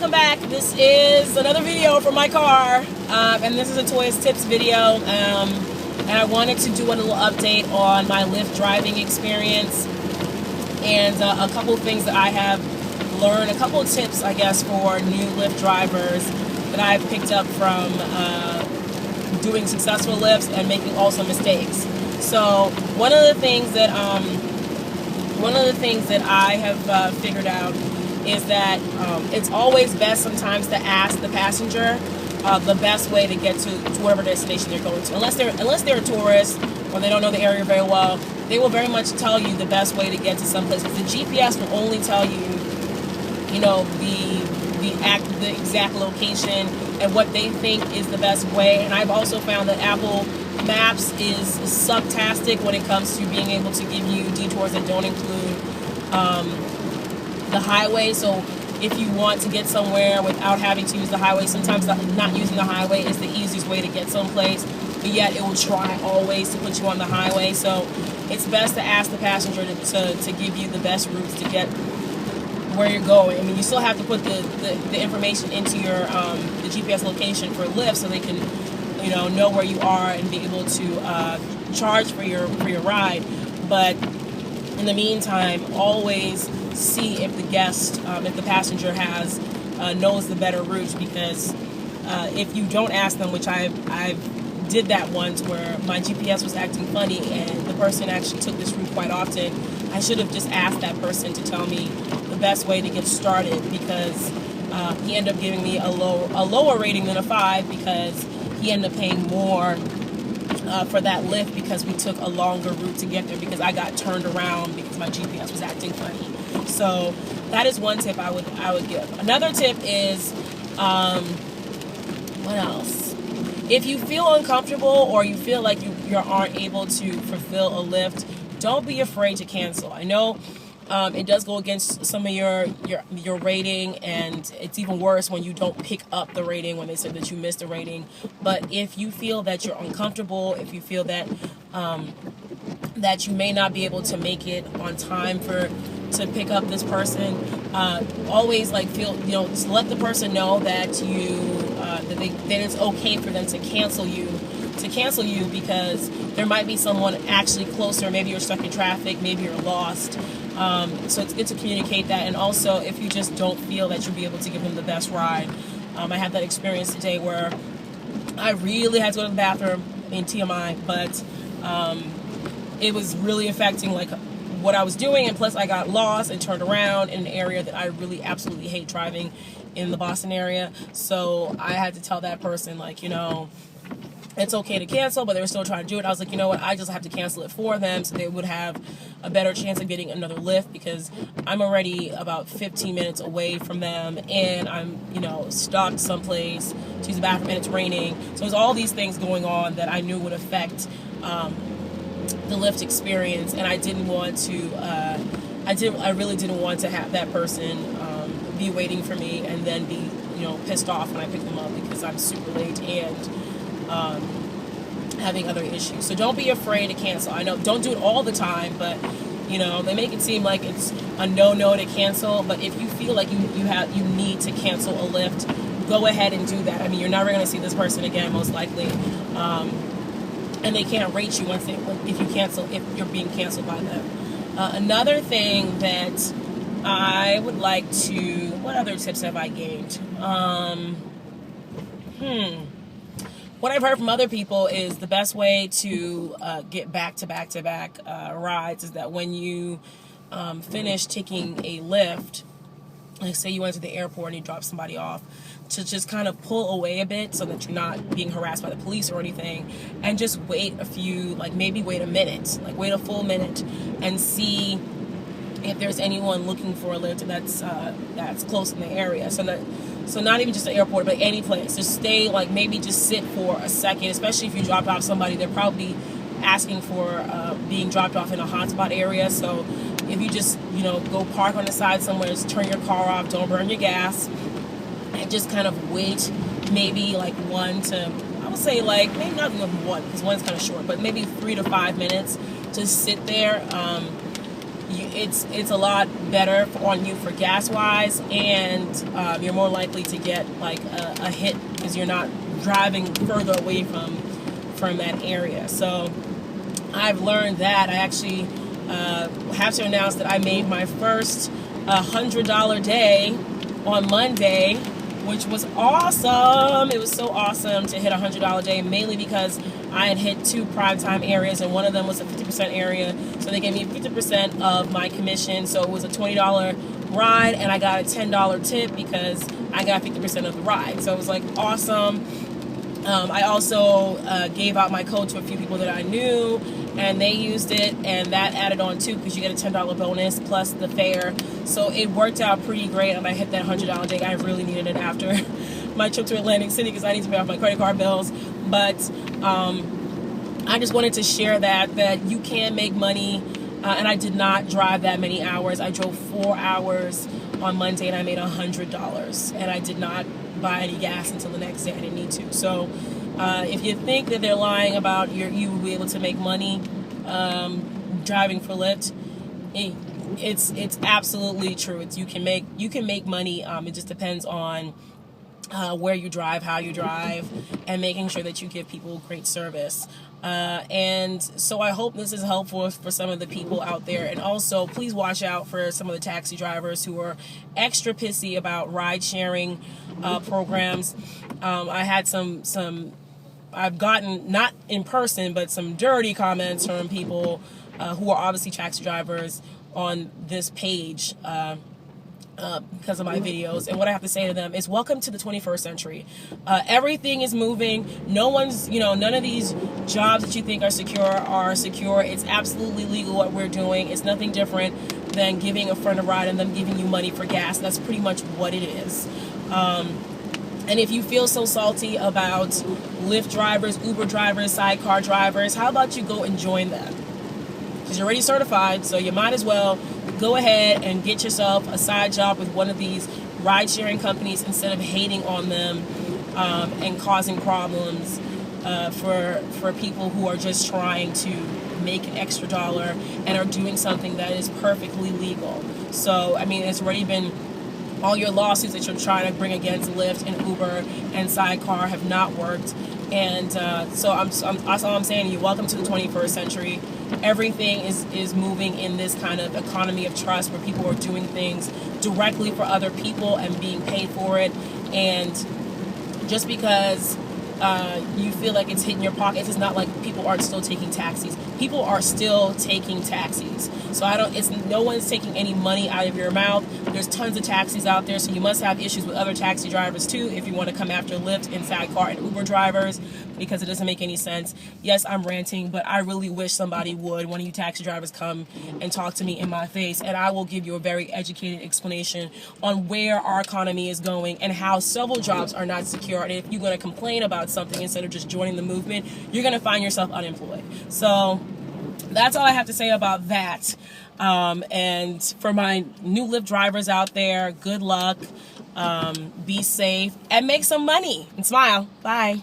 welcome back. This is another video from my car, and this is a Toys Tips video, and I wanted to do a little update on my Lyft driving experience and a couple of things that I have learned, a couple of tips, I guess, for new Lyft drivers that I've picked up from doing successful Lyfts and making also mistakes. So one of the things that I have figured out is that it's always best sometimes to ask the passenger the best way to get to whatever destination they're going to. Unless they're a tourist or they don't know the area very well, they will very much tell you the best way to get to some place. Because the GPS will only tell you, the exact location and what they think is the best way. And I've also found that Apple Maps is subtastic when it comes to being able to give you detours that don't include the highway. So if you want to get somewhere without having to use the highway, sometimes not using the highway is the easiest way to get someplace, but yet it will try always to put you on the highway. So it's best to ask the passenger to give you the best routes to get where you're going. I mean, you still have to put the information into your the GPS location for Lyft so they can know where you are and be able to charge for your ride. But in the meantime, always see if the guest, if the passenger knows the better route, because if you don't ask them, which I did that once where my GPS was acting funny and the person actually took this route quite often, I should have just asked that person to tell me the best way to get started, because he ended up giving me a lower rating than a 5 because he ended up paying more for that Lyft because we took a longer route to get there because I got turned around because my GPS was acting funny. So that is one tip I would give. Another tip is, what else? If you feel uncomfortable or you feel like you aren't able to fulfill a Lyft, don't be afraid to cancel. I know it does go against some of your rating, and it's even worse when you don't pick up the rating when they said that you missed the rating. But if you feel that you're uncomfortable, if you feel that that you may not be able to make it on time to pick up this person, always just let the person know that that it's okay for them to cancel you, because there might be someone actually closer. Maybe you're stuck in traffic, maybe you're lost. So it's good to communicate that. And also, if you just don't feel that you'll be able to give them the best ride. I had that experience today where I really had to go to the bathroom, TMI, but it was really affecting what I was doing, and plus I got lost and turned around in an area that I really absolutely hate driving in the Boston area. So I had to tell that person, it's okay to cancel, but they were still trying to do it. I was like, you know what, I just have to cancel it for them so they would have a better chance of getting another Lyft, because I'm already about 15 minutes away from them, and I'm, stuck someplace to use the bathroom, and it's raining. So there's all these things going on that I knew would affect the Lyft experience, and I didn't want to, I really didn't want to have that person be waiting for me and then be, pissed off when I pick them up because I'm super late and having other issues. So don't be afraid to cancel. I know, don't do it all the time, but they make it seem like it's a no to cancel. But if you feel like you need to cancel a Lyft, go ahead and do that. I mean, you're never going to see this person again, most likely, and they can't rate you if you're being canceled by them. Another thing that I would like to, what other tips have I gained? What I've heard from other people is the best way to get back-to-back rides is that when you finish taking a Lyft, like say you went to the airport and you dropped somebody off, to just kind of pull away a bit so that you're not being harassed by the police or anything, and just wait maybe wait a minute, wait a full minute, and see if there's anyone looking for a Lyft that's close in the area. So not even just the airport, but any place. Just stay, maybe just sit for a second, especially if you dropped off somebody. They're probably asking for being dropped off in a hotspot area. So if you just, go park on the side somewhere, just turn your car off, don't burn your gas, and just kind of wait maybe 1 to, I would say maybe not even 1, because 1's kind of short, but maybe 3 to 5 minutes to sit there. it's a lot better on you for gas wise, and you're more likely to get like a hit because you're not driving further away from that area. So I've learned that. I actually have to announce that I made my first $100 day on Monday, which was awesome. It was so awesome to hit a $100 day, mainly because I had hit 2 primetime areas, and one of them was a 50% area. So they gave me 50% of my commission. So it was a $20 ride, and I got a $10 tip because I got 50% of the ride. So it was like awesome. I also gave out my code to a few people that I knew, and they used it, and that added on too because you get a $10 bonus plus the fare. So it worked out pretty great, and I hit that $100 day. I really needed it after my trip to Atlantic City because I need to pay off my credit card bills. But I just wanted to share that you can make money, and I did not drive that many hours. I drove 4 hours on Monday, and I made $100, and I did not buy any gas until the next day. I didn't need to. So if you think that they're lying about you will be able to make money driving for Lyft, it's absolutely true. You can make money. It just depends on where you drive, how you drive, and making sure that you give people great service. And so I hope this is helpful for some of the people out there. And also, please watch out for some of the taxi drivers who are extra pissy about ride sharing programs. I had I've gotten, not in person, but some dirty comments from people who are obviously taxi drivers on this page because of my videos. And what I have to say to them is, welcome to the 21st century. Everything is moving. None of these jobs that you think are secure. It's absolutely legal what we're doing. It's nothing different than giving a friend a ride and them giving you money for gas. That's pretty much what it is. And if you feel so salty about Lyft drivers, Uber drivers, sidecar drivers, how about you go and join them? Because you're already certified, so you might as well go ahead and get yourself a side job with one of these ride-sharing companies instead of hating on them and causing problems for people who are just trying to make an extra dollar and are doing something that is perfectly legal. So, I mean, it's already been, all your lawsuits that you're trying to bring against Lyft and Uber and Sidecar have not worked. And so that's all I'm saying to you. Welcome to the 21st century. Everything is moving in this kind of economy of trust where people are doing things directly for other people and being paid for it. And just because you feel like it's hitting your pockets, it's not like people aren't still taking taxis. People are still taking taxis. So no one's taking any money out of your mouth. There's tons of taxis out there, so you must have issues with other taxi drivers too if you want to come after Lyft and Sidecar and Uber drivers, because it doesn't make any sense. Yes, I'm ranting, but I really wish somebody would, one of you taxi drivers, come and talk to me in my face, and I will give you a very educated explanation on where our economy is going and how several jobs are not secure. And if you're going to complain about something instead of just joining the movement, you're going to find yourself unemployed. So that's all I have to say about that. And for my new Lyft drivers out there, good luck, be safe, and make some money, and smile. Bye.